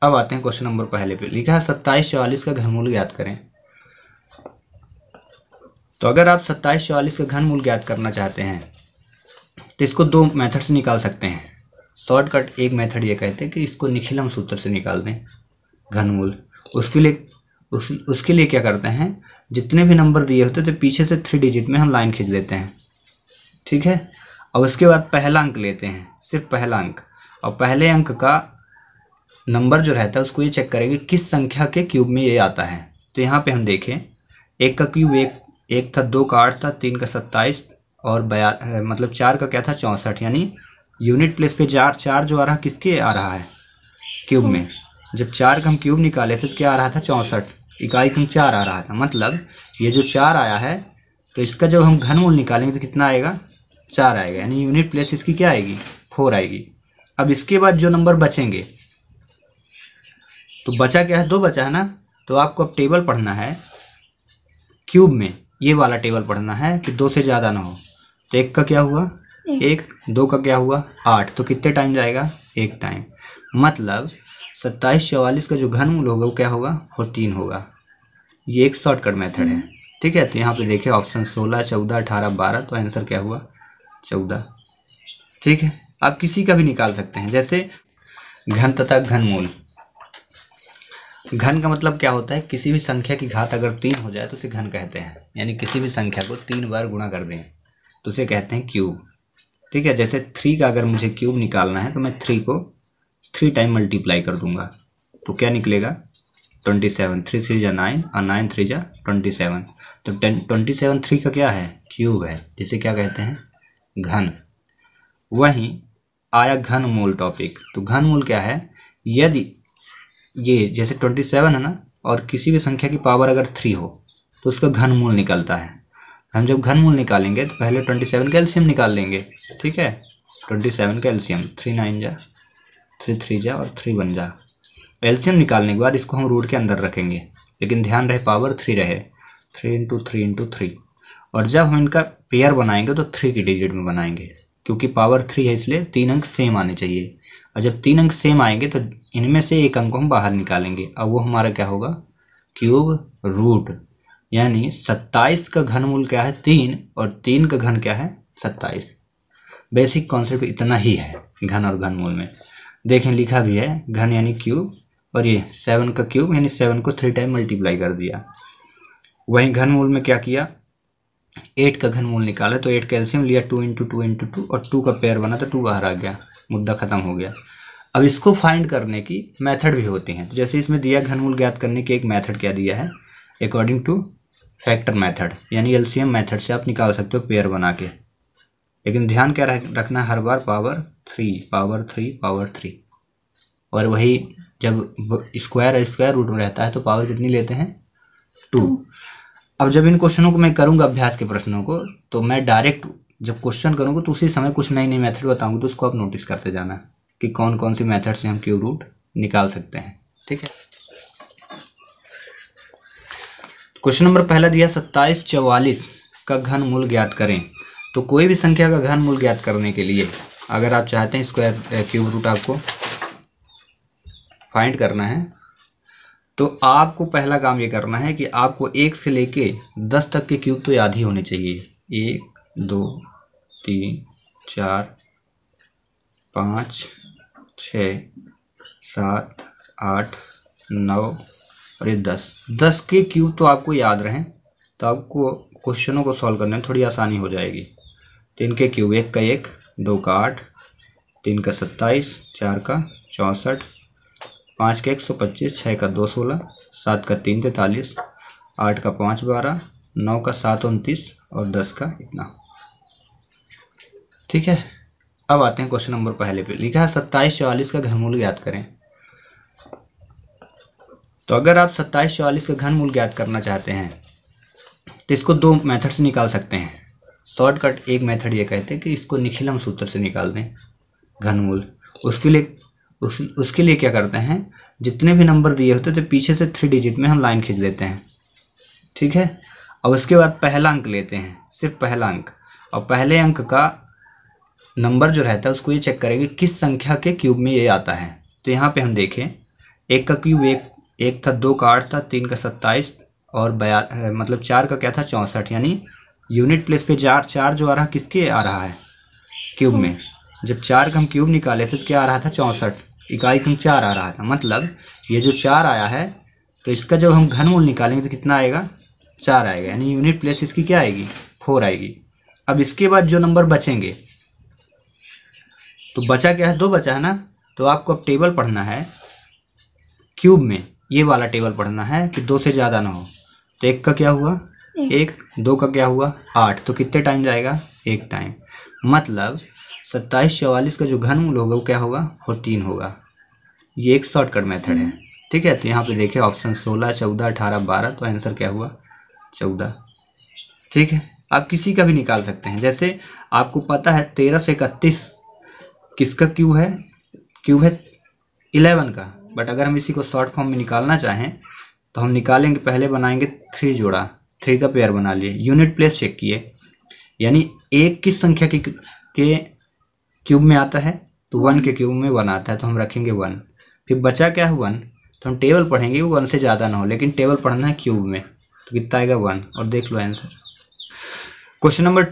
अब आते हैं क्वेश्चन नंबर पहले पे। लिखा है 2744 का घनमूल ज्ञात करें। तो अगर आप 2744 का घनमूल ज्ञात करना चाहते हैं तो इसको दो मेथड से निकाल सकते हैं। शॉर्टकट एक मेथड ये कहते हैं कि इसको निखिलम सूत्र से निकाल दें घनमूल। उसके लिए क्या करते हैं, जितने भी नंबर दिए होते तो पीछे से 3 डिजिट में हम लाइन खींच लेते हैं, ठीक है। और उसके बाद पहला अंक लेते हैं, सिर्फ पहला अंक, और पहले अंक का नंबर जो रहता है उसको ये चेक करेंगे किस संख्या के क्यूब में ये आता है। तो यहाँ पे हम देखें, एक का क्यूब एक था, 2 का 8 था, 3 का 27 और मतलब 4 का क्या था 64, यानी यूनिट प्लेस पे 4 जो आ रहा किसके आ रहा है, क्यूब में। जब 4 का हम क्यूब निकाले थे तो क्या आ रहा था 64, इकाई क्रम 4 आ रहा था। मतलब ये जो 4 आया है तो इसका जब हम घनमूल निकालेंगे तो कितना आएगा, 4 आएगा, यानी यूनिट प्लेस इसकी क्या आएगी, 4 आएगी। अब इसके बाद जो नंबर बचेंगे, तो बचा क्या है, 2 बचा है ना, तो आपको अब टेबल पढ़ना है क्यूब में, ये वाला टेबल पढ़ना है कि 2 से ज़्यादा ना हो। तो 1 का क्या हुआ 1, 2 का क्या हुआ 8, तो कितने टाइम जाएगा, 1 टाइम। मतलब 2744 का जो घनमूल होगा वो क्या होगा, 14 होगा। ये एक शॉर्टकट मेथड है, ठीक है। तो यहाँ पे देखिए ऑप्शन 16, 14, 18, 12, तो आंसर क्या हुआ 14, ठीक है। आप किसी का भी निकाल सकते हैं, जैसे घन तथा घनमूल। घन का मतलब क्या होता है, किसी भी संख्या की घात अगर 3 हो जाए तो उसे घन कहते हैं, यानी किसी भी संख्या को 3 बार गुणा कर दें तो उसे कहते हैं क्यूब, ठीक है। जैसे 3 का अगर मुझे क्यूब निकालना है तो मैं 3 को 3 टाइम मल्टीप्लाई कर दूंगा तो क्या निकलेगा 27, 3 3 जा 9 और 9 3 जा 27। तो 27 3 का क्या है, क्यूब है, जिसे क्या कहते हैं घन। वहीं आया घनमूल टॉपिक। तो घनमूल क्या है, यदि ये जैसे 27 है ना, और किसी भी संख्या की पावर अगर 3 हो तो उसका घनमूल निकलता है। हम जब घनमूल निकालेंगे तो पहले 27 का एलसीएम निकाल लेंगे, ठीक है। 27 का एलसीएम 3 9 जा, 3 3 जा और 3 1 जा। एलसीएम निकालने के बाद इसको हम रूट के अंदर रखेंगे, लेकिन ध्यान रहे पावर 3 रहे, 3 × 3 × 3। और जब हम इनका पेयर बनाएंगे तो 3 की डिजिट में बनाएंगे, क्योंकि पावर 3 है इसलिए 3 अंक सेम आने चाहिए। और जब 3 अंक सेम आएंगे तो इनमें से एक अंक को हम बाहर निकालेंगे, अब वो हमारा क्या होगा क्यूब रूट। यानी 27 का घनमूल क्या है 3, और 3 का घन क्या है 27। बेसिक कॉन्सेप्ट इतना ही है घन और घनमूल में। देखें लिखा भी है घन यानी क्यूब, और ये 7 का क्यूब यानी 7 को 3 टाइम मल्टीप्लाई कर दिया। वहीं घनमूल में क्या किया, 8 का घनमूल निकाला तो 8 का एलसीएम लिया 2 × 2 × 2 और 2 का पेयर बना तो 2 बाहर आ गया, मुद्दा खत्म हो गया। अब इसको फाइंड करने की मेथड भी होती हैं। तो जैसे इसमें दिया घनमूल ज्ञात करने की एक मेथड क्या दिया है, अकॉर्डिंग टू फैक्टर मेथड, यानी एलसीएम मेथड से आप निकाल सकते हो पेयर बना के। लेकिन ध्यान क्या रखना है हर बार, पावर 3 पावर 3 पावर 3। और वही जब स्क्वायर रूट में रहता है तो पावर कितनी लेते हैं 2। अब जब इन क्वेश्चनों को मैं करूँगा अभ्यास के प्रश्नों को, तो मैं डायरेक्ट जब क्वेश्चन करूँगा तो उसी समय कुछ नई नई मेथड बताऊँगा, तो उसको आप नोटिस करते जाना कि कौन कौन सी मेथड से हम क्यूब रूट निकाल सकते हैं, ठीक है। क्वेश्चन नंबर पहला दिया 2744 का घनमूल ज्ञात करें। तो कोई भी संख्या का घनमूल ज्ञात करने के लिए अगर आप चाहते हैं स्क्वायर क्यूब रूट आपको फाइंड करना है, तो आपको पहला काम ये करना है कि आपको 1 से लेके 10 तक के क्यूब तो याद ही होने चाहिए। 1 2 3 4 5 6 7 8 9 और ये 10 के क्यूब तो आपको याद रहें, तो आपको क्वेश्चनों को सॉल्व करने में थोड़ी आसानी हो जाएगी। 3 के क्यूब 1 का 1, 2 का 8, 3 का 27, 4 का 64, 5 का 125, 6 का 2 16, 7 का 3 43, 8 का 5 12, 9 का 7 29 और 10 का इतना, ठीक है। अब आते हैं क्वेश्चन नंबर पहले पे। लिखा है 2744 का घनमूल ज्ञात करें। तो अगर आप 2744 का घनमूल ज्ञात करना चाहते हैं तो इसको दो मेथड से निकाल सकते हैं। शॉर्टकट एक मेथड ये कहते हैं कि इसको निखिलम सूत्र से निकाल दें घनमूल। उसके लिए क्या करते हैं, जितने भी नंबर दिए होते तो पीछे से 3 डिजिट में हम लाइन खींच लेते हैं, ठीक है। और उसके बाद पहला अंक लेते हैं, सिर्फ पहला अंक, और पहले अंक का नंबर जो रहता है उसको ये चेक करेंगे किस संख्या के क्यूब में ये आता है। तो यहाँ पे हम देखें, 1 का क्यूब एक था, 2 का 8 था, 3 का 27 और मतलब 4 का क्या था 64। यानी यूनिट प्लेस पे चार जो आ रहा किसके आ रहा है, क्यूब में। जब 4 का हम क्यूब निकाले थे तो क्या आ रहा था 64, इकाई क्रम 4 आ रहा था। मतलब ये जो 4 आया है तो इसका जब हम घनमूल निकालेंगे तो कितना आएगा 4 आएगा, यानी यूनिट प्लेस इसकी क्या आएगी 4 आएगी। अब इसके बाद जो नंबर बचेंगे, तो बचा क्या है 2 बचा है ना, तो आपको अब टेबल पढ़ना है क्यूब में, ये वाला टेबल पढ़ना है कि 2 से ज़्यादा ना हो। तो 1 का क्या हुआ 1, 2 का क्या हुआ 8, तो कितने टाइम जाएगा 1 टाइम। मतलब 27 44 का जो घनमूल होगा वो क्या होगा 14 होगा। ये एक शॉर्टकट मेथड है, ठीक है। तो यहाँ पे देखिए ऑप्शन 16 14 18 12, तो आंसर क्या हुआ 14, ठीक है। आप किसी का भी निकाल सकते हैं, जैसे आपको पता है 13 से 31 किसका क्यूब है 11 का। बट अगर हम इसी को शॉर्ट फॉर्म में निकालना चाहें तो हम निकालेंगे, पहले बनाएंगे 3 जोड़ा, 3 का पेयर बना लिए, यूनिट प्लेस चेक किए, यानी 1 किस संख्या के क्यूब में आता है, तो 1 के क्यूब में 1 आता है, तो हम रखेंगे 1। फिर बचा क्या है 1, तो हम टेबल पढ़ेंगे वो 1 से ज़्यादा ना हो, लेकिन टेबल पढ़ना है क्यूब में, तो कितना आएगा 1, और देख लो आंसर। क्वेश्चन नंबर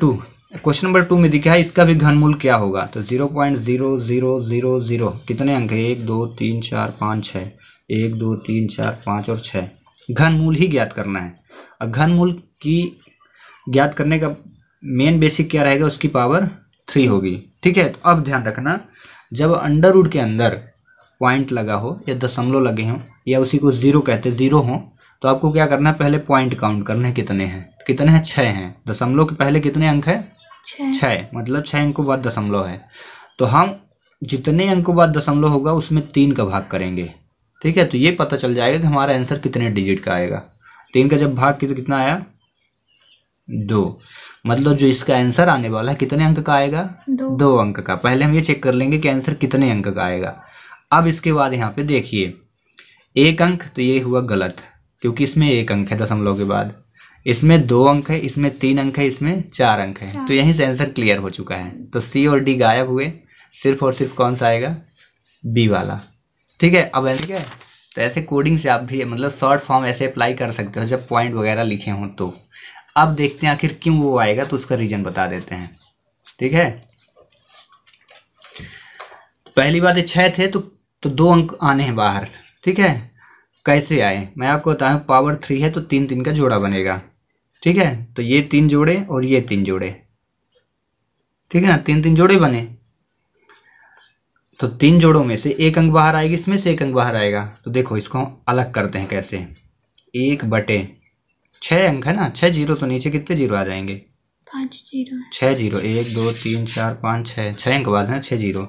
2 में दिखा है इसका भी घनमूल क्या होगा, तो 0.0000 कितने अंक है 1 2 3 4 5 6, 1 2 3 4 5 और 6, घनमूल ही ज्ञात करना है। और घनमूल की ज्ञात करने का मेन बेसिक क्या रहेगा, उसकी पावर 3 होगी, ठीक है। तो अब ध्यान रखना, जब अंडर रूट के अंदर पॉइंट लगा हो या दशमलव लगे हों या उसी को 0 कहते हैं 0 हो, तो आपको क्या करना है पहले पॉइंट काउंट करने कितने हैं, कितने हैं 6 हैं। दशमलव के पहले कितने अंक है 6, मतलब 6 अंकों बाद दशमलव है। तो हम जितने अंकों बाद दशमलव होगा उसमें 3 का भाग करेंगे, ठीक है। तो ये पता चल जाएगा कि हमारा आंसर कितने डिजिट का आएगा। 3 का जब भाग किया तो कितना आया 2, मतलब जो इसका आंसर आने वाला है कितने अंक का आएगा 2 अंक का। पहले हम ये चेक कर लेंगे कि आंसर कितने अंक का आएगा। अब इसके बाद यहाँ पे देखिए 1 अंक, तो ये हुआ गलत क्योंकि इसमें 1 अंक है दशमलव के बाद, इसमें 2 अंक है, इसमें 3 अंक है, इसमें 4 अंक है, तो यहीं से आंसर क्लियर हो चुका है। तो सी और डी गायब हुए, सिर्फ और सिर्फ कौन सा आएगा बी वाला, ठीक है। अब ऐसे क्या है, तो ऐसे कोडिंग से आप भी मतलब शॉर्ट फॉर्म ऐसे अप्लाई कर सकते हो जब पॉइंट वगैरह लिखे हों। तो अब देखते हैं आखिर क्यों वो आएगा, तो उसका रीजन बता देते हैं, ठीक है। पहली बात 6 थे तो 2 अंक आने हैं बाहर, ठीक है। कैसे आए मैं आपको बताऊं, पावर 3 है तो 3 3 का जोड़ा बनेगा, ठीक है। तो ये 3 जोड़े और ये 3 जोड़े, ठीक है ना, 3 3 जोड़े बने। तो 3 जोड़ों में से 1 अंक बाहर आएगी, इसमें से 1 अंक बाहर आएगा। तो देखो इसको हम अलग करते हैं कैसे, 1/6 अंक है ना, 6 जीरो, तो नीचे कितने जीरो आ जाएंगे 5 जीरो, 6 जीरो, 1 2 3 4 5 6 अंक बाद है 6 जीरो,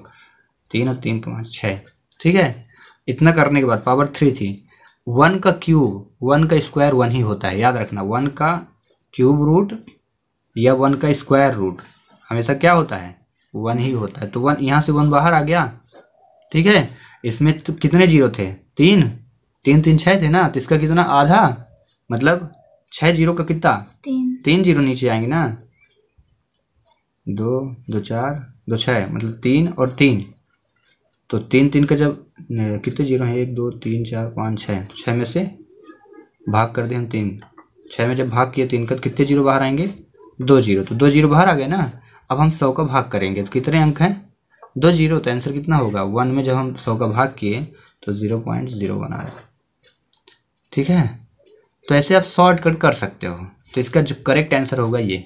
3 और 3 5 6, ठीक है। इतना करने के बाद पावर 3 थी, 1 का क्यूब 1 का स्क्वायर 1 ही होता है, याद रखना। 1 का क्यूब रूट या 1 का स्क्वायर रूट हमेशा क्या होता है 1 ही होता है। तो 1 यहाँ से 1 बाहर आ गया, ठीक है। इसमें तो कितने जीरो थे 3 3 3 6 थे ना, तो इसका कितना आधा, मतलब 6 जीरो का कितना 3 जीरो नीचे आएंगे ना, 2 2 4 2 6, मतलब 3 और 3, तो 3 3 का जब कितने जीरो हैं 1 2 3 4 5 6, 6 में से भाग कर दिए हम 3, 6 में जब भाग किए 3 का तो कितने जीरो बाहर आएंगे 2 जीरो, तो 2 जीरो बाहर आ गए ना। अब हम 100 का भाग करेंगे तो कितने अंक हैं 2 जीरो, तो आंसर कितना होगा 1 में जब हम 100 का भाग किए तो 0.01 आया, ठीक है। तो ऐसे आप शॉर्टकट कर सकते हो। तो इसका जो करेक्ट आंसर होगा ये,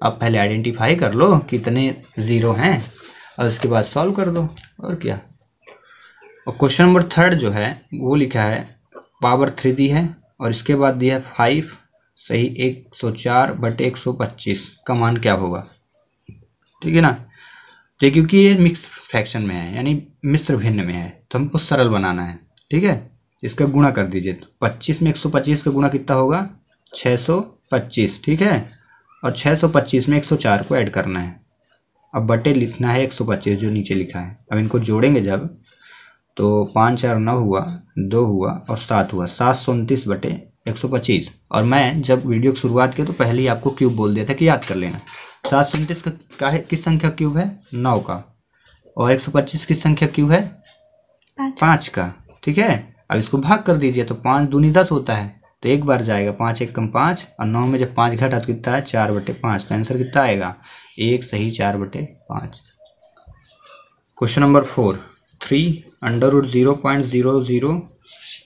आप पहले आइडेंटिफाई कर लो कितने ज़ीरो हैं और उसके बाद सॉल्व कर दो, और क्या। और क्वेश्चन नंबर 3 जो है वो लिखा है पावर 3 दी है और इसके बाद दिया है 5 सही 104/125 का मान क्या होगा, ठीक है ना। तो क्योंकि ये मिक्स फ्रैक्शन में है यानी मिश्र भिन्न में है, तो हमको सरल बनाना है, ठीक है। इसका गुणा कर दीजिए, तो 25 में 125 का गुणा कितना होगा 625, ठीक है। और 625 में 104 को ऐड करना है, अब बटे लिखना है 125 जो नीचे लिखा है। अब इनको जोड़ेंगे जब, तो 5 4 9 हुआ, 2 हुआ और 7 हुआ, 729/125। और मैं जब वीडियो की शुरुआत की तो पहले ही आपको क्यूब बोल दिया था कि याद कर लेना। 729 का किस संख्या क्यूब है 9 का, और 125 किस संख्या क्यूब है 5 का, ठीक है। अब इसको भाग कर दीजिए तो 5 दूनी 10 होता है, तो एक बार जाएगा 5 एक कम 5, और 9 में जब 5 घटा तो कितना है 4/5। तो आंसर कितना आएगा 1 सही 4/5। Question number 4, 3 √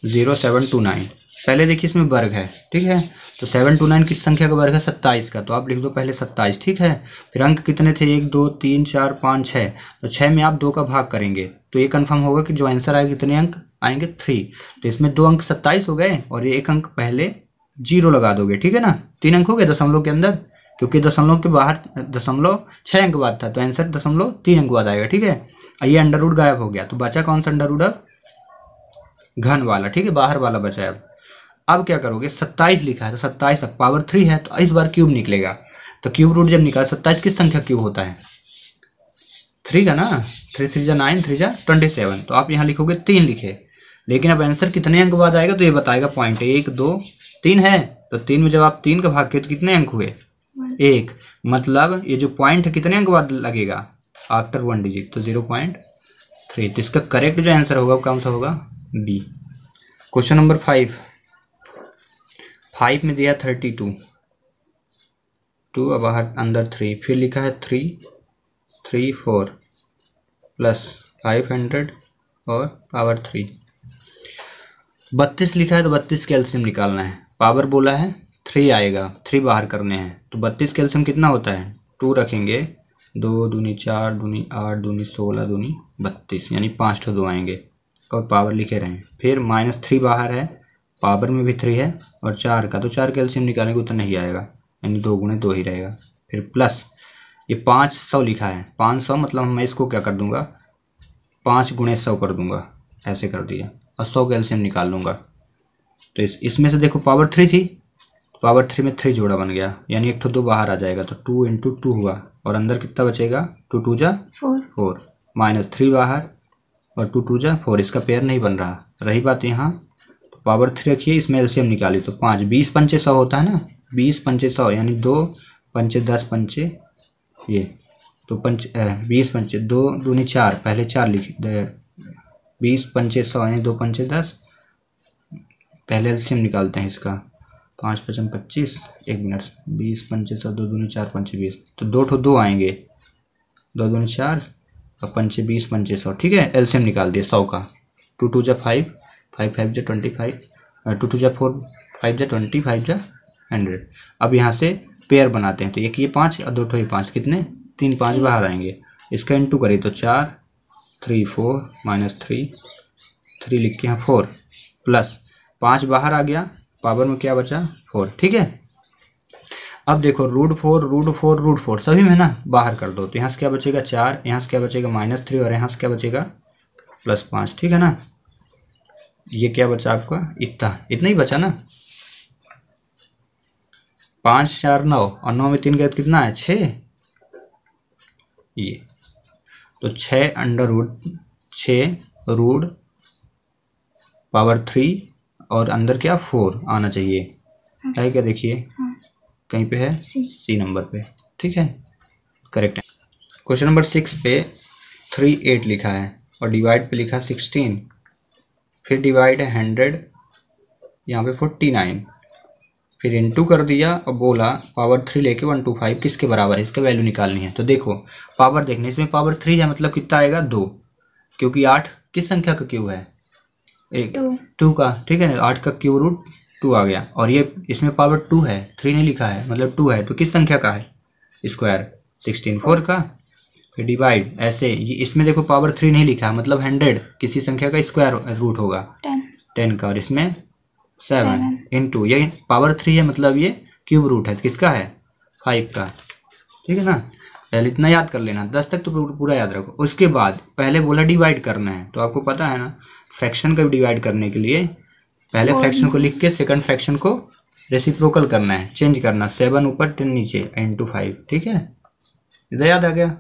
0.000729। पहले देखिए इसमें वर्ग है, ठीक है, तो 729 किस संख्या का वर्ग है 27 का, तो आप लिख दो पहले 27, ठीक है। फिर अंक कितने थे 1 2 3 4 5 6, तो 6 में आप 2 का भाग करेंगे तो ये कंफर्म होगा कि जो आंसर आएगा कितने अंक आएंगे 3। तो इसमें 2 अंक 27 हो गए और ये 1 अंक पहले 0 लगा दोगे, ठीक है ना। 3 अंक हो गए दशमलव के अंदर, क्योंकि दशमलव के बाहर दशमलव 6 अंक बाद था, तो आंसर दशमलव 3 अंक बाद आएगा, ठीक है। ये अंडर रूट गायब हो गया, तो बचा कौन सा अंडर रूट अब घन वाला, ठीक है, बाहर वाला बचा है। अब क्या करोगे 27 लिखा है तो 27 अब पावर 3 है तो इस बार क्यूब निकलेगा, तो क्यूब रूट जब निकाल 27 किस संख्या क्यूब होता है 3 का ना, 3 3 जा 9 3 जा 27, तो आप यहाँ लिखोगे 3 लिखे, लेकिन अब आंसर कितने अंक बाद आएगा तो ये बताएगा पॉइंट 1 2 3 है, तो 3 में जब आप 3 का भाग किए तो कितने अंक हुए 1, मतलब ये जो पॉइंट है कितने अंक बाद लगेगा आफ्टर 1 डिजिट, तो 0.3। तो इसका करेक्ट जो आंसर होगा वो कौन सा होगा बी। क्वेश्चन नंबर 5 में दिया 32, 2 अब बाहर अंदर 3, फिर लिखा है 3 3 4 प्लस 500 और पावर 3। 32 लिखा है तो 32 का एलसीएम निकालना है, पावर बोला है 3 आएगा, 3 बाहर करने हैं, तो 32 का एलसीएम कितना होता है 2 रखेंगे, 2 दूनी 4 दूनी 8 दूनी 16 दूनी 32, यानी 5 तो 2 आएंगे और पावर लिखे रहे हैं। फिर -3 बाहर है, पावर में भी 3 है और 4 का, तो 4 का एलसीएम निकालने को उतना नहीं आएगा, यानी 2 गुणे 2 ही रहेगा। फिर प्लस ये 500 लिखा है, 500 मतलब मैं इसको क्या कर दूंगा 5 गुणे 100 कर दूंगा, ऐसे कर दिया, और 100 का एलसीएम निकाल लूँगा। तो इसमें से देखो पावर 3 थी, पावर 3 में 3 जोड़ा बन गया, यानी 1 तो 2 बाहर आ जाएगा, तो 2 × 2 हुआ, और अंदर कितना बचेगा 2 2 जा 4 -3 बाहर और 2 2 जा 4, इसका पेयर नहीं बन रहा। रही बात यहाँ तो पावर 3 रखिए, इसमें एलसीएम निकाली तो 5 20 पंचे 100 होता है ना, 20 पंचे 100 यानी 2 पंचे 10 पंचे ये तो 20 पंचे 2 दूनी 4, पहले 4 लिखी 20 पंचे 100 यानी 2 पंचे 10, पहले एलसीएम निकालते हैं इसका 5 5 25, 1 मिनट 20 पंचे 100 2 दूनी 4 पंचे 20, तो 2 ठो 2 आएंगे, 2 दूनी 4 और पंचे 20 पंचे 100, ठीक है। एलसीएम निकाल दिया 100 का, 2 2 जा 5 5 5 जा 25, 2 2 जा 4 5 जा 20 5 जा 100। अब यहाँ से पेयर बनाते हैं, तो एक ये 5 और 2 ठो ये 5, कितने 3 5 बाहर आएंगे, इसका इंटू करिए तो 4 3 4 -3 लिख के यहाँ 4 प्लस 5 बाहर आ गया, पावर में क्या बचा 4, ठीक है। अब देखो √4 सभी में ना बाहर कर दो, तो यहाँ से क्या बचेगा 4, यहाँ से क्या बचेगा -3 और यहाँ से क्या बचेगा +5, ठीक है ना। ये क्या बचा आपका इतना ही बचा ना, 5 4 9 और 9 में 3 गए कितना है 6, ये तो 6 √6 पावर 3 और अंदर क्या 4 आना चाहिए, है क्या, देखिए कहीं पे है सी नंबर पे, ठीक है, करेक्ट है। क्वेश्चन नंबर 6 पे 3 8 लिखा है और डिवाइड पे लिखा 16, फिर डिवाइड है 100, यहाँ पे 49, फिर इनटू कर दिया और बोला पावर 3 लेके 125 किसके बराबर है, इसका वैल्यू निकालनी है। तो देखो पावर देखने, इसमें पावर 3 है मतलब कितना आएगा 2, क्योंकि 8 किस संख्या का क्यूब है 2 का, ठीक है ना, 8 का क्यूब रूट 2 आ गया, और ये इसमें पावर 2 है 3 नहीं लिखा है, मतलब 2 है, तो किस संख्या का है स्क्वायर 16 4 का। फिर डिवाइड ऐसे, ये इसमें देखो पावर 3 नहीं लिखा है, मतलब 100 किसी संख्या का स्क्वायर रूट होगा 10 का, और इसमें 7 इंटू ये पावर 3 है मतलब ये क्यूब रूट है किसका है 5 का, ठीक है ना। पहले इतना याद कर लेना, 10 तक तो पूरा याद रखो। उसके बाद पहले बोला डिवाइड करना है, तो आपको पता है ना फ्रैक्शन का डिवाइड करने के लिए पहले फ्रैक्शन को लिख के सेकंड फ्रैक्शन को रेसिप्रोकल करना है, चेंज करना, 7 ऊपर 10 नीचे इंटू 5, ठीक है, इधर याद आ गया।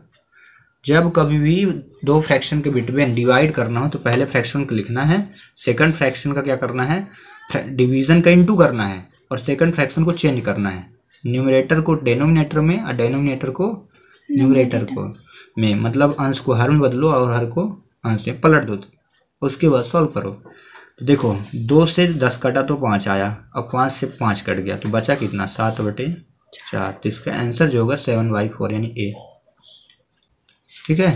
जब कभी भी 2 फ्रैक्शन के बिटवीन डिवाइड करना हो तो पहले फ्रैक्शन को लिखना है, सेकंड फ्रैक्शन का क्या करना है डिवीजन का इंटू करना है, और सेकंड फ्रैक्शन को चेंज करना है, न्यूमरेटर को डेनोमिनेटर में और डेनोमिनेटर को न्यूमरेटर को में, मतलब अंश को हर में बदलो और हर को अंश में पलट दो, उसके बाद सॉल्व करो। तो देखो 2 से 10 कटा तो 5 आया, अब 5 से 5 कट गया तो बचा कितना 7/4। तो इसका आंसर जो होगा 7/4 यानी ए। ठीक है।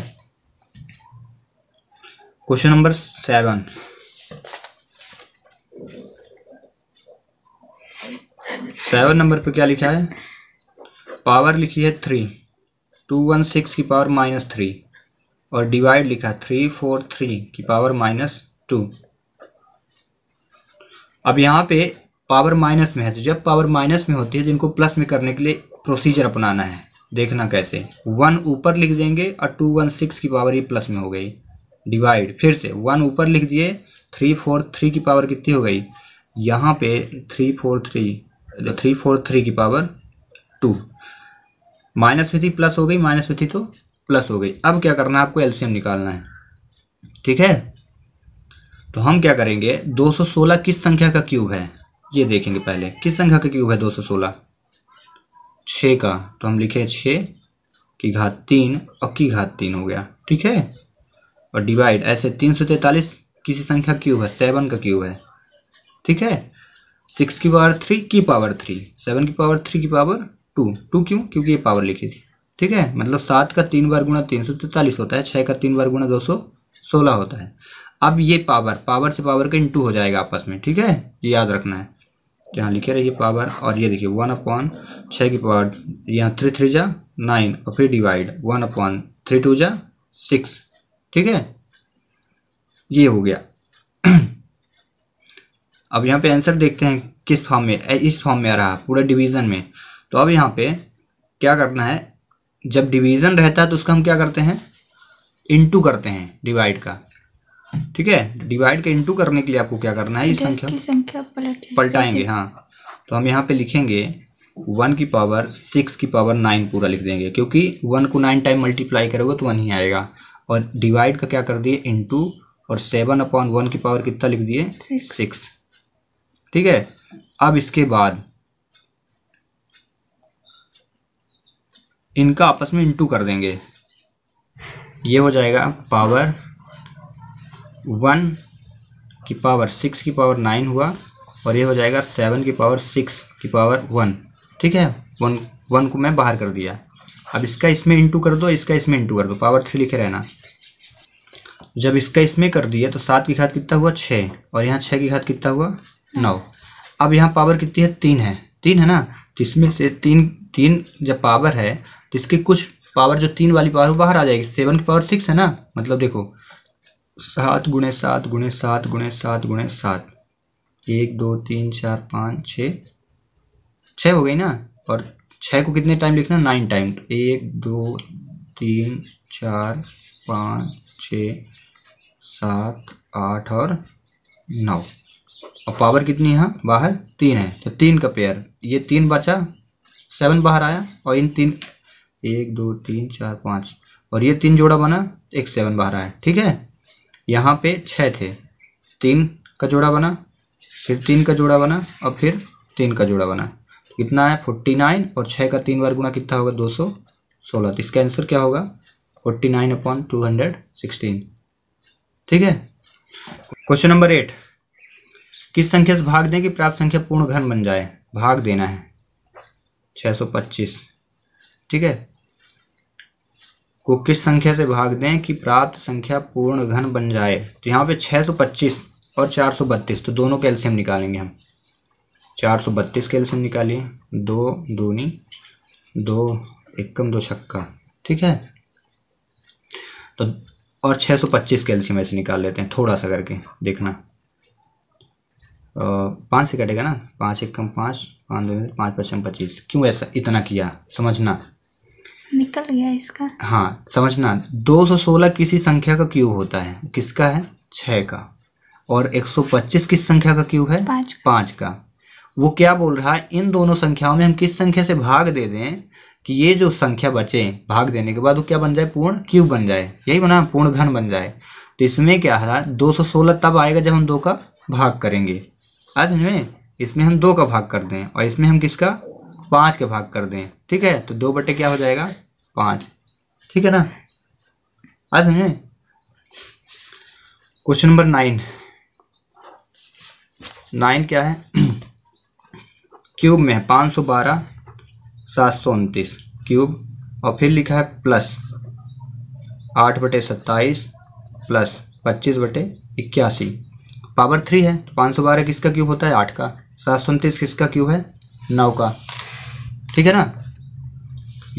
Question number 7। 7 नंबर पे क्या लिखा है, पावर लिखी है 3, 216 की पावर -3 और डिवाइड लिखा 343 की पावर -2। अब यहाँ पे पावर माइनस में है, तो जब पावर माइनस में होती है तो इनको प्लस में करने के लिए प्रोसीजर अपनाना है। देखना कैसे, 1 ऊपर लिख देंगे और 216 की पावर ये प्लस में हो गई, डिवाइड फिर से 1 ऊपर लिख दिए, 343 की पावर कितनी हो गई, यहाँ पे 343 की पावर 2, माइनस में थी प्लस हो गई, माइनस में थी तो प्लस हो गई। अब क्या करना है, आपको एलसीएम निकालना है। ठीक है, तो हम क्या करेंगे, 216 किस संख्या का क्यूब है ये देखेंगे। पहले किस संख्या का क्यूब है 216, 6 का, तो हम लिखे 6 की घात 3 और की घात 3 हो गया। ठीक है, और डिवाइड ऐसे 343 किसी संख्या क्यूब है, 7 का क्यूब है। ठीक है, 6 की पावर 3 की पावर 3, 7 की पावर 3 की पावर 2 क्यों, क्योंकि ये पावर लिखी थी। ठीक है, मतलब 7 का 3 बार गुणा 343 होता है, 6 का 3 बार गुणा 216 होता है। अब ये पावर से पावर का इंटू हो जाएगा आपस में। ठीक है, ये याद रखना है, यहाँ लिखे रहिए पावर, और ये देखिए 1/6 की पावर, यहाँ 3 3 जा 9 और फिर डिवाइड 1/3 2 जा 6। ठीक है, ये हो गया। अब यहाँ पे आंसर देखते हैं किस फॉर्म में, इस फॉर्म में आ रहा पूरा डिवीजन में। तो अब यहाँ पे क्या करना है, जब डिवीजन रहता है तो उसका हम क्या करते हैं, इनटू करते हैं डिवाइड का। ठीक है, डिवाइड के इनटू करने के लिए आपको क्या करना है, इस संख्या पलटाएंगे। हाँ, तो हम यहाँ पे लिखेंगे 1 की पावर 6 की पावर 9 पूरा लिख देंगे, क्योंकि 1 को 9 टाइम मल्टीप्लाई करोगे तो 1 ही आएगा। और डिवाइड का क्या कर दिए, इनटू, और 7/1 की पावर कितना लिख दिए, 6। ठीक है, अब इसके बाद इनका आपस में इंटू कर देंगे, ये हो जाएगा पावर 1 की पावर 6 की पावर 9 हुआ, और ये हो जाएगा 7 की पावर 6 की पावर 1। ठीक है, 1 को मैं बाहर कर दिया। अब इसका इसमें इंटू कर दो, इसका इसमें इंटू कर दो, पावर 3 लिखे रहना। जब इसका इसमें कर दिया तो 7 की घात कितना हुआ 6, और यहाँ 6 की घात कितना हुआ 9। अब यहाँ पावर कितनी है, 3 है, 3 है ना, तो इसमें से 3 जब पावर है तो इसकी कुछ पावर जो 3 वाली पावर बाहर आ जाएगी। 7 की पावर 6 है ना, मतलब देखो 7 × 7 × 7 × 7 × 7, 1 2 3 4 5 6 हो गई ना। और 6 को कितने टाइम लिखना, 9 टाइम, 1 2 3 4 5 6 7 8 और 9। और पावर कितनी है बाहर, 3 है, तो 3 का पेयर, ये 3 बचा, 7 बाहर आया, और इन 3 1 2 3 4 5 और ये 3 जोड़ा बना, एक 7 बाहर आया। ठीक है, यहाँ पे 6 थे, 3 का जोड़ा बना, फिर 3 का जोड़ा बना, और फिर 3 का जोड़ा बना, कितना है 49, और 6 का 3 बार गुना कितना होगा 216। तो इसका आंसर क्या होगा 49/216। ठीक है, क्वेश्चन नंबर 8, किस संख्या से भाग दें कि प्राप्त संख्या पूर्ण घन बन जाए। भाग देना है 625। ठीक है, को किस संख्या से भाग दें कि प्राप्त संख्या पूर्ण घन बन जाए। तो यहाँ पे 625 और 432, तो दोनों का एलसीएम निकालेंगे हम। 432 का एलसीएम निकालिए, 2 दूनी 2 एकम 2 छक्का। ठीक है, तो और 625 का एलसीएम ऐसे निकाल लेते हैं, थोड़ा सा करके देखना। 5 से कटेगा ना, 5 एकम 5, 5 2 5 5 25। क्यों ऐसा इतना किया, समझना, निकल गया इसका। हाँ समझना, 216 किसी संख्या का क्यूब होता है, किसका है 6 का, और 125 किस संख्या का क्यूब है 5 का। वो क्या बोल रहा है, इन दोनों संख्याओं में हम किस संख्या से भाग दे दें कि ये जो संख्या बचे भाग देने के बाद वो क्या बन जाए, पूर्ण क्यूब बन जाए, यही बना पूर्ण घन बन जाए। तो इसमें क्या है 216 तब आएगा जब हम 2 का भाग करेंगे। आज में इसमें हम 2 का भाग कर दें और इसमें हम किसका 5 का भाग कर दें। ठीक है, तो 2 बटे क्या हो जाएगा 5। ठीक है ना, आज में क्वेश्चन नंबर 9, 9 क्या है क्यूब में है 512 729 क्यूब, और फिर लिखा है प्लस 8/27 प्लस 25/81 पावर 3 है। तो 512 किसका क्यूब होता है 8 का, 729 किसका क्यूब है 9 का, ठीक है ना।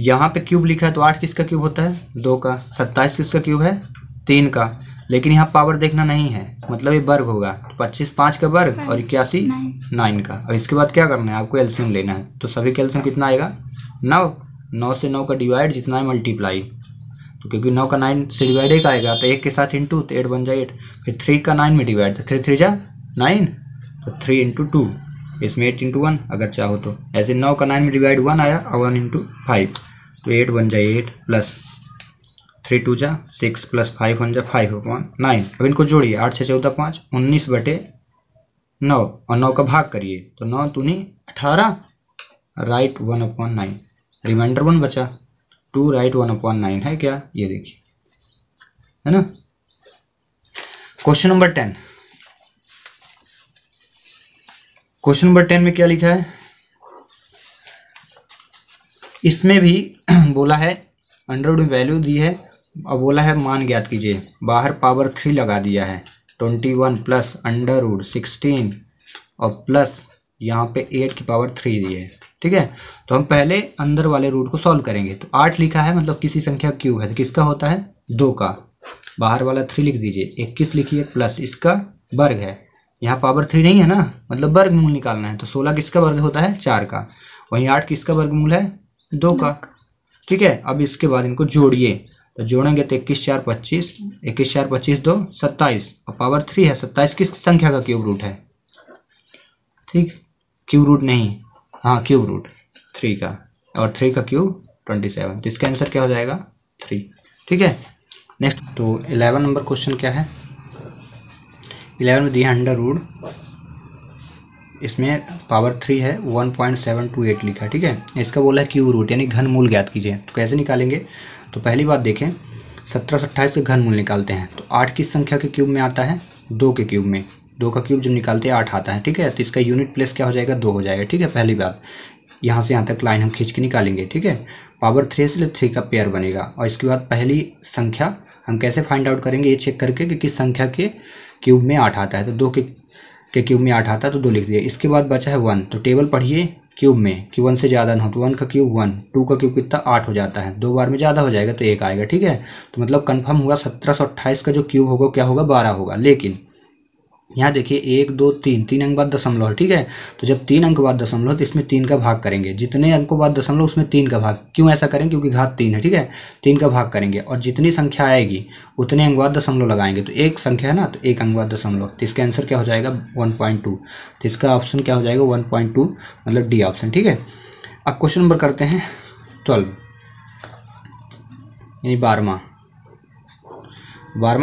यहाँ पे क्यूब लिखा है तो 8 किसका क्यूब होता है 2 का, 27 किसका क्यूब है 3 का, लेकिन यहाँ पावर देखना नहीं है, मतलब ये वर्ग होगा। तो 25 5 का वर्ग और 81 9 का। और इसके बाद क्या करना है आपको एलसीएम लेना है। तो सभी का एलसीएम कितना आएगा 9, 9 से 9 का डिवाइड जितना है मल्टीप्लाई, तो क्योंकि 9 का 9 से डिवाइड 1 आएगा तो 1 के साथ इंटू, तो 8 बन जाए 8, फिर 3 का 9 में डिवाइड, तो 3 3 जा 9, तो 3 इंटू 2, इसमें 8 इंटू 1 अगर चाहो तो। ऐसे 9 का 9 में डिवाइड 1 आया और 1 इंटू 5, तो 8 बन जाए 8 प्लस 3 2 जा 6 प्लस 5 बन जाए 5/9। अब इनको जोड़िए 8 6 14 5 19/9 और 9 का भाग करिए, तो 9 दूनी 18, राइट 1/9, रिमाइंडर 1 बचा, 2 राइट 1/9 है क्या, ये देखिए है ना। क्वेश्चन नंबर 10, क्वेश्चन नंबर 10 में क्या लिखा है, इसमें भी बोला है अंडर रूट वैल्यू दी है और बोला है मान ज्ञात कीजिए। बाहर पावर 3 लगा दिया है, 21 प्लस अंडर रूट 16 और प्लस यहाँ पे 8 की पावर 3 दी है, ठीक है। तो हम पहले अंदर वाले रूट को सॉल्व करेंगे। तो 8 लिखा है मतलब किसी संख्या क्यूब है, तो किसका होता है 2 का, बाहर वाला 3 लिख दीजिए, 21 लिखिए प्लस इसका वर्ग है, यहाँ पावर 3 नहीं है ना, मतलब वर्गमूल निकालना है। तो 16 किसका वर्ग होता है 4 का, वहीं 8 किसका वर्गमूल है 2 का, ठीक है। अब इसके बाद इनको जोड़िए, तो जोड़ेंगे तो 21 4 25, 21 4 25 2 27 और पावर 3 है। 27 किस संख्या का क्यूब रूट है, ठीक, क्यूब रूट नहीं, हाँ क्यूब रूट 3 का, और 3 का क्यूब 27, तो इसका आंसर क्या हो जाएगा 3, ठीक है। नेक्स्ट तो 11 नंबर क्वेश्चन क्या है, 11 में दिया अंडर रूट, इसमें पावर 3 है 1.728 लिखा, ठीक है। इसका बोला है क्यूब रूट यानी घन मूल ज्ञात कीजिए। तो कैसे निकालेंगे, तो पहली बात देखें 17 से 28 के घन मूल निकालते हैं। तो 8 किस संख्या के क्यूब में आता है 2 के क्यूब में, 2 का क्यूब जब निकालते हैं 8 आता है, ठीक है। तो इसका यूनिट प्लेस क्या हो जाएगा 2 हो जाएगा, ठीक है। पहली बात यहाँ से यहाँ तक लाइन हम खींच के निकालेंगे, ठीक है। पावर 3 से 3 का पेयर बनेगा। और इसके बाद पहली संख्या हम कैसे फाइंड आउट करेंगे, ये चेक करके कि किस संख्या के क्यूब में 8 आता है। तो 2 के क्यूब में 8 आता है तो 2 लिख दिए। इसके बाद बचा है 1, तो टेबल पढ़िए क्यूब में कि 1 से ज़्यादा ना हो, तो 1 का क्यूब 1, 2 का क्यूब कितना 8 हो जाता है, 2 बार में ज़्यादा हो जाएगा तो 1 आएगा, ठीक है। तो मतलब कंफर्म हुआ 1728 का जो क्यूब होगा क्या होगा 12 होगा। लेकिन यहाँ देखिए 1 2 3 3 अंक बाद दशमलव है, ठीक है। तो जब 3 अंक बाद दशमलव तो इसमें 3 का भाग करेंगे, जितने अंकों बाद दशमलव उसमें 3 का भाग, क्यों ऐसा करेंगे क्योंकि घात 3 है, ठीक है। 3 का भाग करेंगे और जितनी संख्या आएगी उतने अंक बाद दशमलव लगाएंगे। तो एक संख्या है ना, तो 1 अंक बाद दशमलव, तो इसका आंसर क्या हो जाएगा 1.2। तो इसका ऑप्शन क्या हो जाएगा 1.2, मतलब डी ऑप्शन, ठीक है। अब क्वेश्चन नंबर करते हैं 12 यानी 12वां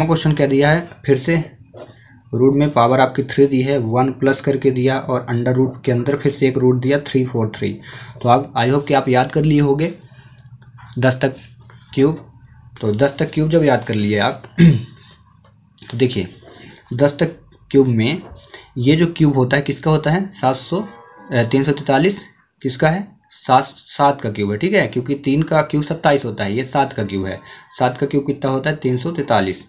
क्वेश्चन क्या दिया है, फिर से रूट में पावर आपकी 3 दी है, 1 प्लस करके दिया और अंडर रूट के अंदर फिर से एक रूट दिया 343। तो आप आई होप कि आप याद कर लिए होंगे 10 तक क्यूब। तो 10 तक क्यूब जब याद कर लिए आप तो देखिए 10 तक क्यूब में ये जो क्यूब होता है किसका होता है 343 किसका है 7 का क्यूब है, ठीक है। क्योंकि 3 का क्यूब 27 होता है, ये 7 का क्यूब है। 7 का क्यूब कितना होता है 343।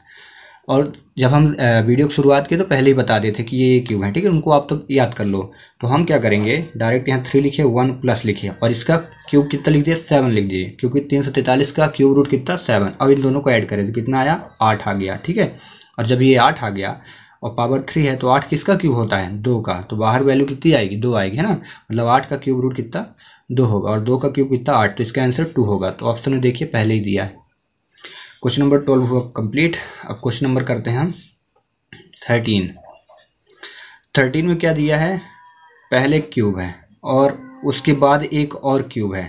और जब हम वीडियो की शुरुआत की तो पहले ही बता देते कि ये क्यूब है, ठीक है। उनको आप तो याद कर लो। तो हम क्या करेंगे डायरेक्ट यहाँ 3 लिखिए 1 प्लस लिखिए और इसका क्यूब कितना लिख दिया 7 लिख दिए, क्योंकि 343 का क्यूब रूट कितना 7। अब इन दोनों को ऐड करें तो कितना आया 8 आ गया, ठीक है। और जब ये 8 आ गया और पावर 3 है तो 8 किसका क्यूब होता है 2 का, तो बाहर वैल्यू कितनी आएगी 2 आएगी, है ना। मतलब 8 का क्यूब रूट कितना 2 होगा और 2 का क्यूब कितना 8, तो इसका आंसर 2 होगा। तो ऑप्शन में देखिए पहले ही दिया है। क्वेश्चन नंबर 12 हुआ कंप्लीट। अब क्वेश्चन नंबर करते हैं हम 13 में क्या दिया है, पहले क्यूब है और उसके बाद एक और क्यूब है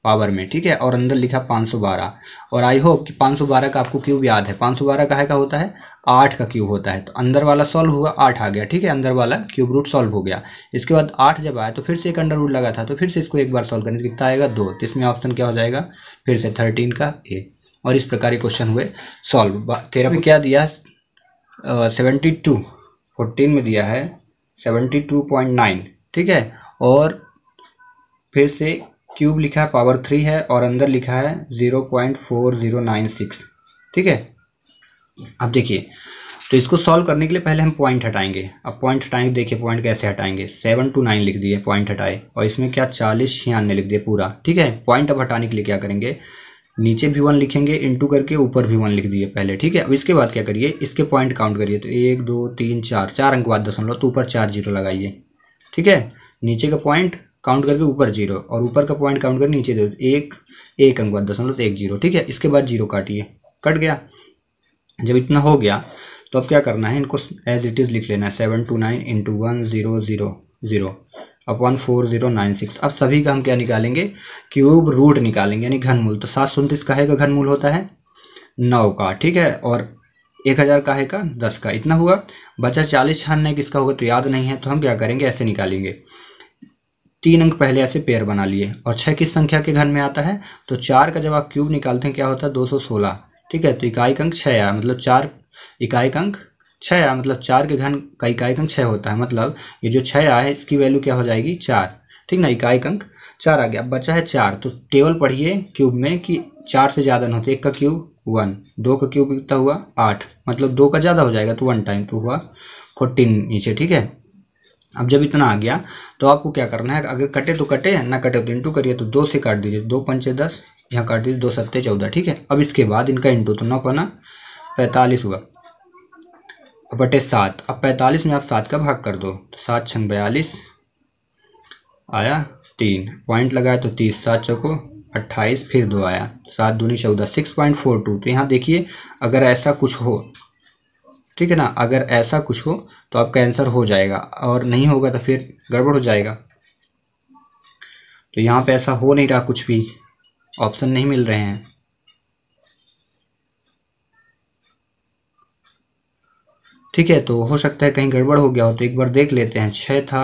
पावर में, ठीक है। और अंदर लिखा 512 और आई होप कि 512 का आपको क्यूब याद है। 512 का है का होता है 8 का क्यूब होता है। तो अंदर वाला सॉल्व हुआ 8 आ गया, ठीक है। अंदर वाला क्यूब रूट सॉल्व हो गया। इसके बाद 8 जब आया तो फिर से एक अंडर रूट लगा था, तो फिर से इसको एक बार सॉल्व करने तो कितना आएगा 2। तो इसमें ऑप्शन क्या हो जाएगा फिर से 13 का ए। और इस प्रकार के क्वेश्चन हुए सॉल्व। 13 में क्या दिया 72, 14 में दिया है 72.9, ठीक है। और फिर से क्यूब लिखा है पावर 3 है और अंदर लिखा है 0.4096, ठीक है। अब देखिए, तो इसको सॉल्व करने के लिए पहले हम पॉइंट हटाएंगे। अब पॉइंट हटाएंगे, देखिए पॉइंट कैसे हटाएंगे। 7 to 9 लिख दिए, पॉइंट हटाए, और इसमें क्या 40 96 लिख दिए पूरा, ठीक है। पॉइंट अब हटाने के लिए क्या करेंगे, नीचे भी 1 लिखेंगे, इंटू करके ऊपर भी 1 लिख दिए पहले, ठीक है। अब इसके बाद क्या करिए, इसके पॉइंट काउंट करिए, तो 1 2 3 4, 4 अंक बाद दशमलव, तो ऊपर 4 जीरो लगाइए, ठीक है। नीचे का पॉइंट काउंट करके ऊपर 0, और ऊपर का पॉइंट काउंट करके नीचे 1 अंक बाद दशमलव, तो 1 जीरो, ठीक है। इसके बाद 0 काटिए, कट गया। जब इतना हो गया तो अब क्या करना है, इनको एज इट इज़ लिख लेना है। 7 to 9 इंटू 1000 अपॉन 4096। अब सभी का हम क्या निकालेंगे, क्यूब रूट निकालेंगे, यानी घनमूल। तो 729 काहे का घनमूल होता है 9 का, ठीक है। और 1000 काहे का 10 का, इतना हुआ। बचा 40 96 किसका होगा, तो याद नहीं है, तो हम क्या करेंगे, ऐसे निकालेंगे। 3 अंक पहले ऐसे पेयर बना लिए। और 6 किस संख्या के घन में आता है, तो 4 का जब आप क्यूब निकालते हैं क्या होता है 216, ठीक है। तो इकाई अंक 6 आया, मतलब 4 इकाई अंक 6 आया, मतलब 4 के घन का इकाई अंक 6 होता है। मतलब ये जो 6 आया है इसकी वैल्यू क्या हो जाएगी 4, ठीक ना। इकाई अंक 4 आ गया। अब बचा है 4, तो टेबल पढ़िए क्यूब में कि 4 से ज़्यादा न होते। 1 का क्यूब 1, 2 का क्यूब कितना हुआ 8, मतलब 2 का ज़्यादा हो जाएगा तो 1 टाइम, तो हुआ 14 नीचे, ठीक है। अब जब इतना आ गया तो आपको क्या करना है, अगर कटे तो कटे, ना कटे तो इंटू करिए। तो 2 से काट दीजिए, 2 पंचे 10, यहाँ काट दीजिए 2 सत्ते 14, ठीक है। अब इसके बाद इनका इंटू, तो 9 पना 45 हुआ बटे 7। अब 45 में आप 7 का भाग कर दो, तो 7 छंग 42 आया 3, पॉइंट लगाया तो 30, 7 चौको 28, फिर 2 आया, 7 दूनी 14, 6.42। तो यहाँ देखिए, अगर ऐसा कुछ हो, ठीक है ना, अगर ऐसा कुछ हो तो आपका आंसर हो जाएगा, और नहीं होगा तो फिर गड़बड़ हो जाएगा। तो यहाँ पे ऐसा हो नहीं रहा, कुछ भी ऑप्शन नहीं मिल रहे हैं, ठीक है। तो हो सकता है कहीं गड़बड़ हो गया हो, तो एक बार देख लेते हैं। 6 था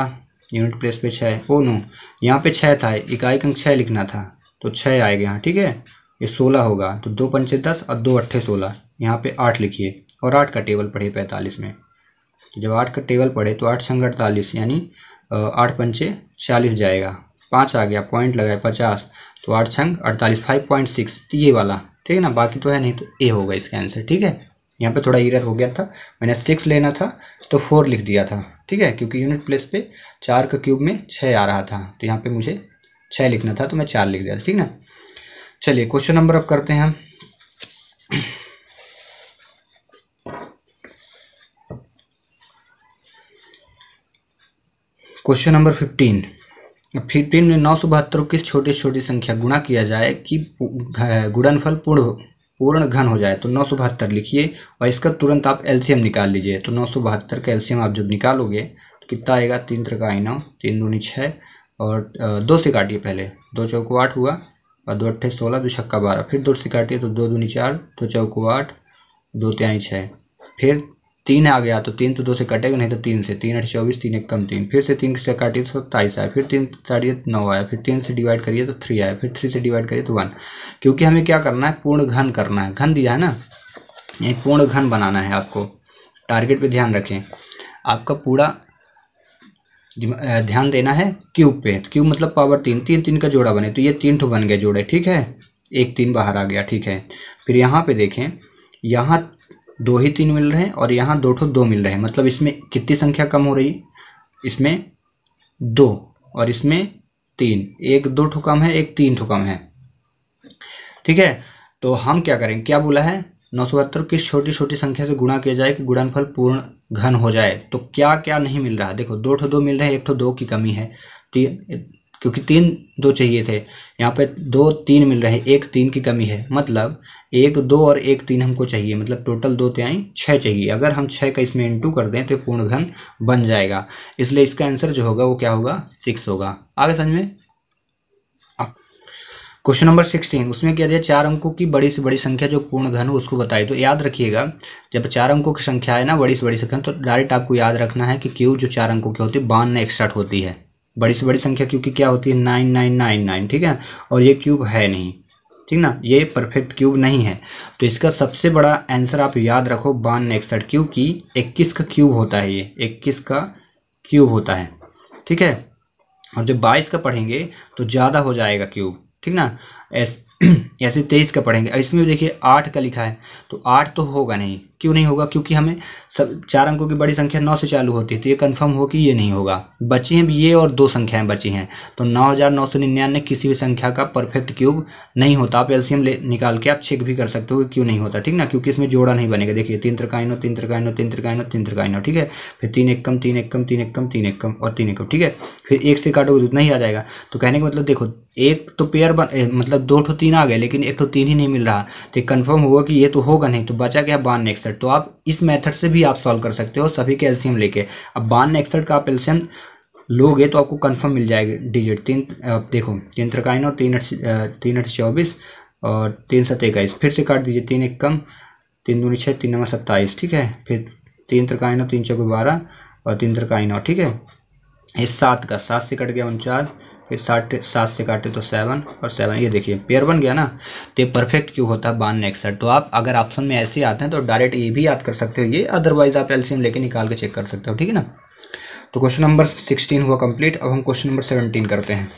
यूनिट प्लेस पे 6, ओ नो, यहाँ पे 6 था, इकाई अंक 6 लिखना था, तो 6 आएगा यहाँ, ठीक है। ये 16 होगा, तो 2 पंचे 10 और 2 अट्ठे 16, यहाँ पे 8 लिखिए, और 8 का टेबल पढ़िए 45 में। जब 8 का टेबल पढ़े तो 8 संग 48, यानी 8 पंचे 40 जाएगा, 5 आ गया, पॉइंट लगाए 50, तो 8 संग 48, 5.6, ये वाला, ठीक है ना। बाकी तो है नहीं, तो ए होगा इसका आंसर, ठीक है। यहाँ पे थोड़ा एरर हो गया था, मैंने 6 लेना था तो 4 लिख दिया था, ठीक है, क्योंकि यूनिट प्लेस पे 4 का क्यूब में 6 आ रहा था, तो यहाँ पे मुझे 6 लिखना था, तो मैं 4 लिख दिया था, ठीक ना। चलिए क्वेश्चन नंबर अब करते हैं हम। क्वेश्चन नंबर 15 में 972 किस छोटी छोटी संख्या गुणा किया जाए कि गुणनफल पूर्ण घन हो जाए। तो 972 लिखिए, और इसका तुरंत आप एलसीएम निकाल लीजिए। तो 972 का एलसीएम आप जब निकालोगे तो कितना आएगा, 3 3 9, 3 दूनी 6, और 2 से काटिए पहले, 2 चौको 8 हुआ, और 2 अट्ठे 16, 2 छक्का 12, फिर 2 से काटिए तो 2 दूनी 4, 2 चौको 8, 2 तिहाई 6, फिर 3 आ गया, तो 3 तो 2 से कटेगा नहीं, तो 3 से, 3 8 24, 3 1 कम 3, फिर से 3 से काटिए तो 27 आया, फिर 3 काटिए तो 9 आया, फिर 3 से डिवाइड करिए तो 3 आया, फिर 3 से डिवाइड करिए तो 1। क्योंकि हमें क्या करना है, पूर्ण घन करना है, घन दिया है ना, ये पूर्ण घन बनाना है आपको। टारगेट पे ध्यान रखें, आपका पूरा ध्यान देना है क्यूब पे। क्यूब मतलब पावर 3, 3 3 का जोड़ा बने, तो ये 3 ठो बन गए जोड़े, ठीक है, एक 3 बाहर आ गया, ठीक है। फिर यहाँ पे देखें, यहाँ 2 ही 3 मिल रहे हैं, और यहाँ 2 ठो 2 मिल रहे हैं, मतलब इसमें कितनी संख्या कम हो रही, इसमें 2 और इसमें 3, एक 2 ठो कम है, एक 3 ठो कम है, ठीक है। तो हम क्या करें, क्या बोला है, 972 किस छोटी छोटी संख्या से गुणा किया जाए कि गुणनफल पूर्ण घन हो जाए। तो क्या क्या नहीं मिल रहा, देखो 2 ठो 2 मिल रहे हैं, एक ठो 2 की कमी है, क्योंकि 3 2 चाहिए थे, यहाँ पे 2 3 मिल रहे हैं, एक 3 की कमी है, मतलब 1 2 और 1 3 हमको चाहिए, मतलब टोटल 2 तिहाई 6 चाहिए। अगर हम 6 का इसमें इंटू कर दें तो पूर्ण घन बन जाएगा, इसलिए इसका आंसर जो होगा वो क्या होगा, 6 होगा। आगे समझ में। क्वेश्चन नंबर 16, उसमें क्या दिया, 4 अंकों की बड़ी से बड़ी संख्या जो पूर्ण घन हो उसको बताइए। तो याद रखिएगा, जब 4 अंकों की संख्या है ना, बड़ी से बड़ी संख्या, तो डायरेक्ट आपको याद रखना है कि क्यूब जो 4 अंकों की होती है 52 61 होती है, बड़ी से बड़ी संख्या, क्योंकि क्या होती है 9999, ठीक है। और ये क्यूब है नहीं, ठीक ना, ये परफेक्ट क्यूब नहीं है। तो इसका सबसे बड़ा आंसर आप याद रखो 52 61, क्योंकि 21 का क्यूब होता है, ये 21 का क्यूब होता है, ठीक है। और जब 22 का पढ़ेंगे तो ज़्यादा हो जाएगा क्यूब, ठीक ना। ऐसे 23 का पढ़ेंगे। इसमें भी देखिए 8 का लिखा है, तो 8 तो होगा नहीं। क्यों नहीं होगा? क्योंकि हमें सब 4 अंकों की बड़ी संख्या 9 से चालू होती है, तो ये कंफर्म हो कि ये नहीं होगा। बची हैं ये और 2 संख्याएं बची हैं, तो 9999 किसी भी संख्या का परफेक्ट क्यूब नहीं होता। आप एलसीएम निकाल के आप चेक भी कर सकते हो कि क्यों नहीं होता, ठीक ना, क्योंकि इसमें जोड़ा नहीं बनेगा। देखिए 3 त्रिकाइनो 3 त्रिकाइनो 3 त्रिकाइनो 3 त्रिकाइनो, ठीक है। फिर 3 एक कम 3 एक कम 3 एक कम 3 एक कम और 3 एक कम, ठीक है। फिर 1 से काटोगे तो उतना ही आ जाएगा। तो कहने का मतलब देखो, एक तो पेयर मतलब 2 ठो 3 आ गए, लेकिन 1 ठो 3 ही नहीं मिल रहा, तो कंफर्म हुआ कि ये तो होगा नहीं। तो बचा क्या? 6261। तो आप इस मेथड से भी आप सॉल्व कर सकते हो सभी के एलसीएम लेके। अब 6261 का आप एलसीएम लोगे तो आपको कंफर्म मिल जाएगा डिजिट। 3 देखो 3 त्रिकाइनो 3 8 24 और 3 7 21। फिर से काट दीजिए, 3 एक कम 3 दूनी 6 3 9 27, ठीक है। फिर 3 त्रिकाइनो 3 चौके 12 और 3 त्रिकाइनो, ठीक है। इस 7 का 7 से कट गया 49, फिर 7 से काटे तो 7 और 7, ये देखिए पेयर बन गया ना। तो ये परफेक्ट क्यों होता है 6261। तो आप अगर ऑप्शन में ऐसे आते हैं तो डायरेक्ट ये भी याद कर सकते हो ये, अदरवाइज आप एलसीएम लेके निकाल के चेक कर सकते हो, ठीक है ना। तो क्वेश्चन नंबर 16 हुआ कंप्लीट। अब हम क्वेश्चन नंबर 17 करते हैं।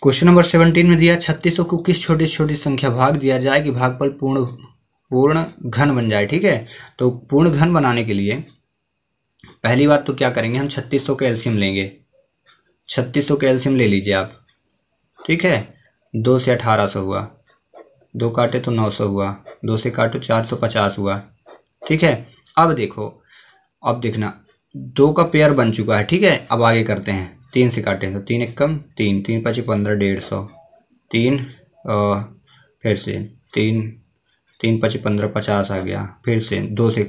क्वेश्चन नंबर 17 में दिया 3600 को किस छोटी छोटी संख्या भाग दिया जाए कि भागफल पूर्ण घन बन जाए, ठीक है। तो पूर्ण घन बनाने के लिए पहली बात तो क्या करेंगे, हम 3600 का एलसीएम लेंगे। 3600 का एलसीएम ले लीजिए आप, ठीक है। 2 से 1800 हुआ, 2 काटे तो 900 हुआ, 2 से काटो 4 तो 50 हुआ, ठीक है। अब देखो, अब देखना 2 का पेयर बन चुका है, ठीक है। अब आगे करते हैं, 3 से काटें तो 3 एक कम 3 3 5 15 150, 3 फिर से 3 3 5 15 50 आ गया। फिर से 2 से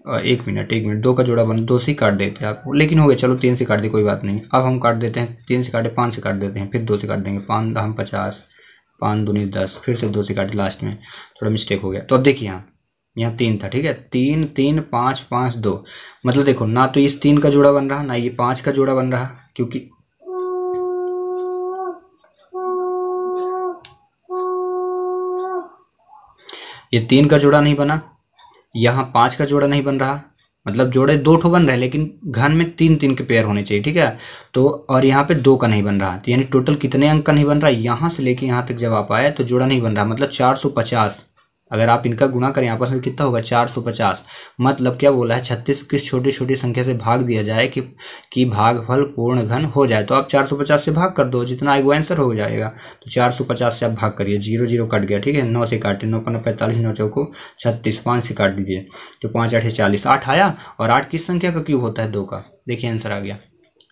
1 मिनट 2 का जोड़ा बना, 2 से ही काट देते हैं आप, लेकिन हो गया, चलो 3 से काट दे कोई बात नहीं। अब हम काट देते हैं, 3 से काटे 5 से काट देते हैं, फिर 2 से काट देंगे, 5 हम 50, 5 दूनी 10, फिर से 2 से काटे, लास्ट में थोड़ा मिस्टेक हो गया। तो अब देखिए यहाँ 3 था, ठीक है। 3 3 5 5 2, मतलब देखो ना तो इस 3 का जोड़ा बन रहा ना ये 5 का जोड़ा बन रहा, क्योंकि ये 3 का जोड़ा नहीं बना, यहाँ 5 का जोड़ा नहीं बन रहा, मतलब जोड़े 2 ठो बन रहे हैं, लेकिन घन में 3 3 के पेयर होने चाहिए, ठीक है। तो और यहाँ पे 2 का नहीं बन रहा, तो यानी टोटल कितने अंक का नहीं बन रहा है, यहाँ से लेके यहाँ तक जब आप आए तो जोड़ा नहीं बन रहा, मतलब 450। अगर आप इनका गुणा करें आपस में कितना होगा 450। मतलब क्या बोला है, 36 किस छोटी छोटी संख्या से भाग दिया जाए कि भागफल पूर्ण घन हो जाए। तो आप 450 से भाग कर दो, जितना आएगा वो आंसर हो जाएगा। तो 450 से आप भाग करिए, 0 0 कट गया, ठीक है। 9 से काटे, 9 5 45, 9 चौको 36, 5 से काट दीजिए तो 5 8 40, 8 आया। और 8 किस संख्या का क्यूब होता है? 2 का। देखिए आंसर आ गया,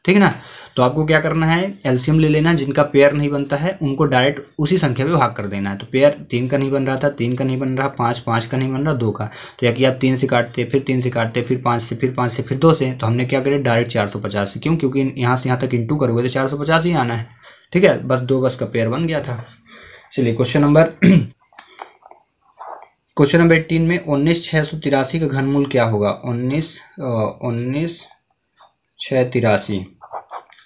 ठीक है ना। तो आपको क्या करना है, एलसीएम ले लेना, जिनका पेयर नहीं बनता है उनको डायरेक्ट उसी संख्या पे भाग कर देना है। तो पेयर 3 का नहीं बन रहा था, 3 का नहीं बन रहा, 5 का नहीं बन रहा, 2 का। तो या कि आप 3 से काटते, फिर 3 से काटते, फिर 5 से, फिर 5 से, फिर 2 से, तो हमने क्या करें डायरेक्ट 450 से। क्यों? क्योंकि यहाँ से यहाँ तक इंटू करोगे तो 450 ही आना है, ठीक है। बस 2 बस का पेयर बन गया था। चलिए क्वेश्चन नंबर 18 में 19,683 का घनमूल क्या होगा? 19,683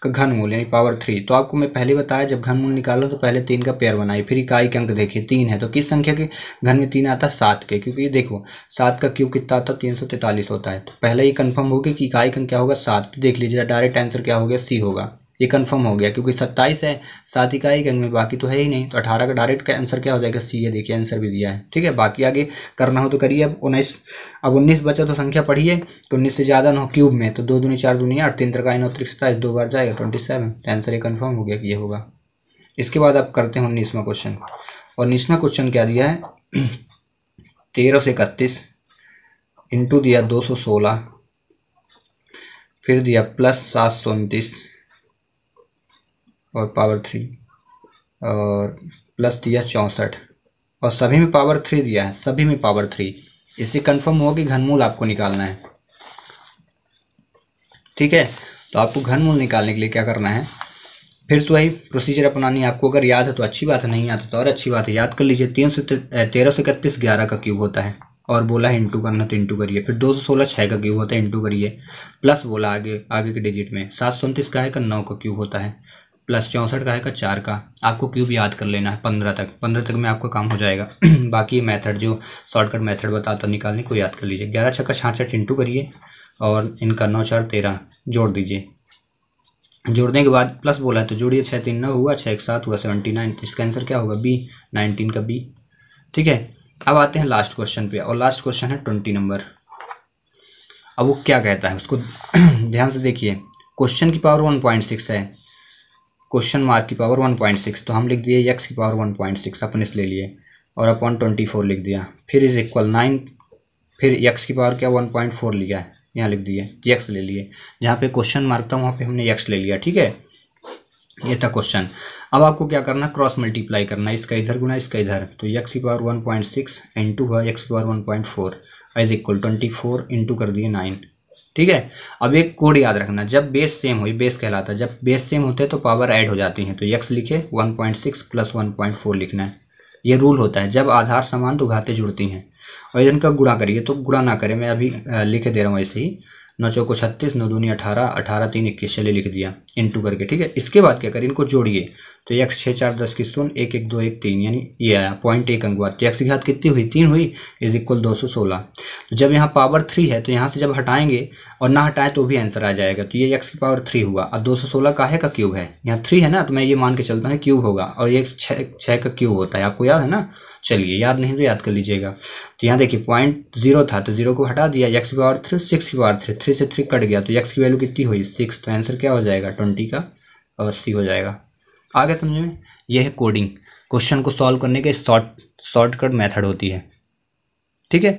का घनमूल यानी पावर 3। तो आपको मैं पहले बताया जब घनमूल निकालो तो पहले 3 का पेयर बनाइए, फिर इकाई के अंक देखिए 3 है तो किस संख्या के घन में 3 आता है? 7 के, क्योंकि देखो 7 का क्यूब कितना आता है? 343 होता है। तो पहले ये कंफर्म हो गया कि इकाई का अंक क्या होगा? 7। तो देख लीजिए डायरेक्ट आंसर क्या हो गया? सी होगा। ये कंफर्म हो गया क्योंकि 27 है, 7 इकाई के अंक में, बाकी तो है ही नहीं। तो 18 का डायरेक्ट का आंसर क्या हो जाएगा? सी है। देखिए आंसर भी दिया है, ठीक है। बाकी आगे करना हो तो करिए। अब 19 बचा तो संख्या पढ़िए कि 19 से ज़्यादा ना हो क्यूब में, तो 2 दूनी 4 दूनी 8, 3 त्रिकाई 9 त्रिक 27, 2 बार जाएगा 27। आंसर ये कंफर्म हो गया कि ये होगा। इसके बाद आप करते हैं 19वां क्वेश्चन। और 19वां क्वेश्चन क्या दिया है? 13 से 31 इंटू दिया 216, फिर दिया प्लस 729 और पावर 3 और प्लस दिया 64 और सभी में पावर 3 दिया है, सभी में पावर 3। इससे कंफर्म हुआ कि घनमूल आपको निकालना है, ठीक है। तो आपको घनमूल निकालने के लिए क्या करना है, फिर तो वही प्रोसीजर अपनानी है आपको। अगर याद है तो अच्छी बात है, नहीं आता तो और अच्छी बात है। याद कर लीजिए 13 से 31 11 का क्यूब होता है, और बोला है इंटू करना तो इंटू करिए। फिर 216 6 का क्यूब होता है, इंटू करिए। प्लस बोला आगे के डिजिट में 729 का है का 9 का क्यूब होता है, प्लस 64 का है का 4 का। आपको क्यूब याद कर लेना है 15 तक में आपका काम हो जाएगा। बाकी मेथड जो शॉर्टकट मेथड बताता निकालने को याद कर लीजिए। 11 6 का 66 इंटू करिए और इनका 9 4 13 जोड़ दीजिए। जोड़ने के बाद प्लस बोला है तो जोड़िए, 6 3 9 हुआ, 6 1 7 हुआ, 79। इसका आंसर क्या होगा? बी, 19 का बी। ठीक है, अब आते हैं लास्ट क्वेश्चन पे, और लास्ट क्वेश्चन है 20 नंबर। अब वो क्या कहता है उसको ध्यान से देखिए। क्वेश्चन की पावर 1.6 है, क्वेश्चन मार्क की पावर 1.6, तो हम लिख दिए x की पावर 1.6 अपन इस ले लिए, और अपॉन 24 लिख दिया, फिर इज इक्वल 9, फिर x की पावर क्या 1.4 लिया है, यहाँ लिख दिए, x ले लिए, जहाँ पे क्वेश्चन मार्क था वहाँ पे हमने x ले लिया। ठीक है, ये था क्वेश्चन। अब आपको क्या करना, क्रॉस मल्टीप्लाई करना, इसका इधर गुना इसका इधर, तो x की पावर 1.6 इंटू हुआ x की पावर 1.4 इज इक्वल 24 इंटू कर दिए 9। ठीक है, अब एक कोड याद रखना, जब बेस सेम हो, बेस कहलाता है, जब बेस सेम होते हैं तो पावर ऐड हो जाती है, तो x लिखे 1.6 प्लस 1.4 लिखना है। ये रूल होता है, जब आधार समान तो घातें जुड़ती हैं, और इनका गुणा करिए तो गुणा ना करें, मैं अभी लिख दे रहा हूँ ऐसे ही, 9 चौको 36, 9 दूनी 18, 18 3 21, चलिए लिख दिया इंटू करके। ठीक है, इसके बाद क्या करें, इनको जोड़िए, तो x 6 4 10 की शून्य, 1 1 2 1 3, यानी ये आया 0.1 अंक बाद, तो x की घात कितनी हुई? 3 हुई, इज इक्वल 216। तो जब यहाँ पावर 3 है तो यहाँ से जब हटाएंगे और ना हटाएं तो भी आंसर आ जाएगा, तो ये x की पावर 3 हुआ। अब 216 काहे का क्यूब है, यहाँ 3 है ना, तो मैं ये मान के चलता हूँ क्यूब होगा, और ये 6 का क्यूब होता है, आपको याद है ना? चलिए, याद नहीं तो याद कर लीजिएगा। तो यहाँ देखिए 0.0 था तो 0 को हटा दिया, x की पावर 3, 6 की पावर 3, 3 से 3 कट गया, तो x की वैल्यू कितनी हुई? 6, तो आंसर क्या हो जाएगा? 20 का 80 हो जाएगा। आगे समझ में? यह है कोडिंग, क्वेश्चन को सॉल्व करने के शॉर्टकट मेथड होती है। ठीक है।